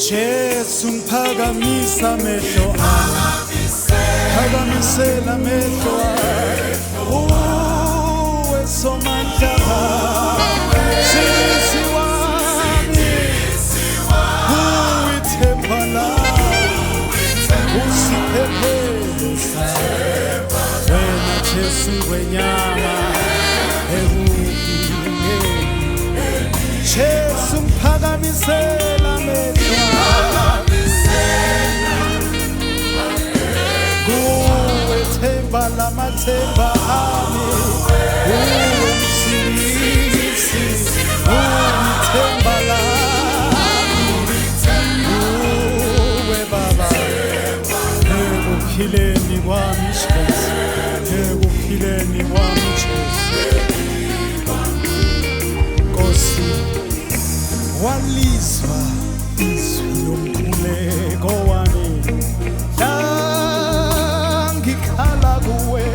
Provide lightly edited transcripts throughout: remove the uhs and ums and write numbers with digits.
Jesu mphakamisa amehlo ami, phakamisela amehlo ami, uwe somandla sisi wami, uwithemba lami, usiphepheza wena Jesu wenyama ekufeni. Jesu mphakamisa amehlo kuwe themba lamathemba ami, uwe msindisi, uwithemba lami, uwe Baba ekuphileni kwami Jesu, ekuphileni kwami Jesu. Nkosi walizwa izwi lomkhuleko wami, ngikhala kuwe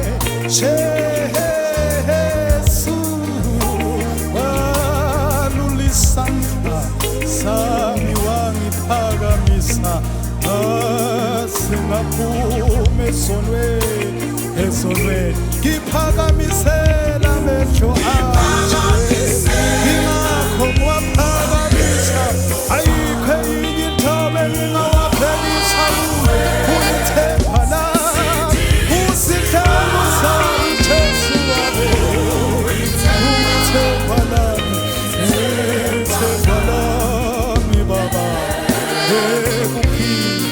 Jesu, walula isandla sami wangiphakamisa, singaphuma esonweni, ngiphakamisela amehlo ami, ngingakho ngiwaphakamisa, ayikho enye intaba engingawaphelisa kuwe, ulithemba lami, usihlalo sami Jesu wami, ulithemba lami, ulithemba lami Baba ekuphileni.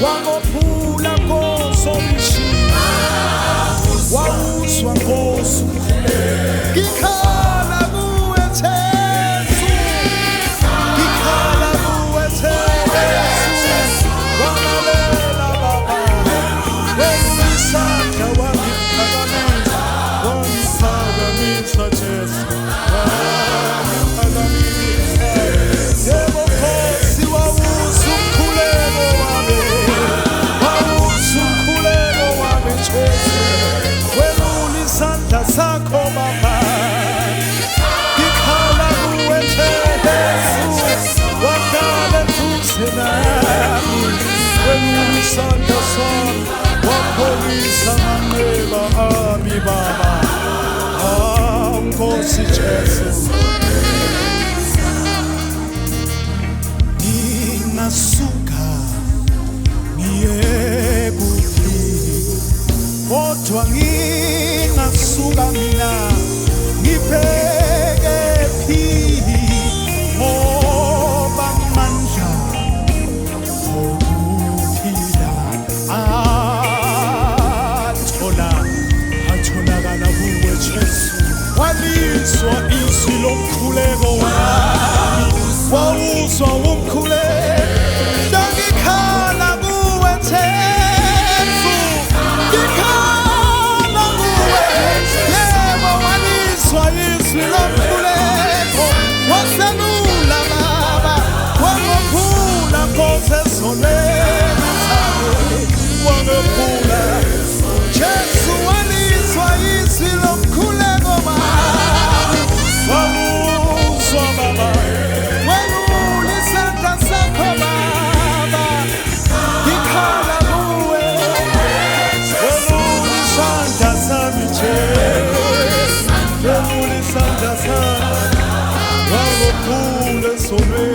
Wangophula Nkosi omishini, wawuzwa Nkosi ngikhala kuwe Jesu, ngikhala kuwe Jesu, walalela Baba, welula isandla wangiphakamisa Jesu, wangiphakamisa. Yebo Nkosi, wawuzwa umkhuleko wami, wawuzwa umkhuleko wami Jesu, welula isandla sakho Baba, ngikhala kuwe Jesu, wahlala eduze nami, welula isandla sami, wapholisa amanxeba ami Baba. Nkosi Jesu, ngingasuka ngiye kuphi, kodwa ngingasuka mina ngibheke phi, ngoba amandla okuphila atholakala kuwe Jesu. Walizwa izwi lomkhuleko wami, wawuzwa umkhuleko, ngikhala kuwe Jesu, ngikhala kuwe. Yebo walizwa izwi lomkhuleko, waselula Baba, wangophula Nkosi esonweni sami, wangophula Jesu, walizwa izwi lomkhuleko wami, wawuzwa Baba, welula isandla sakho Baba, ngikhala kuwe, welula isandla sami Jesu, welula isandla sami, wangophula esonweni.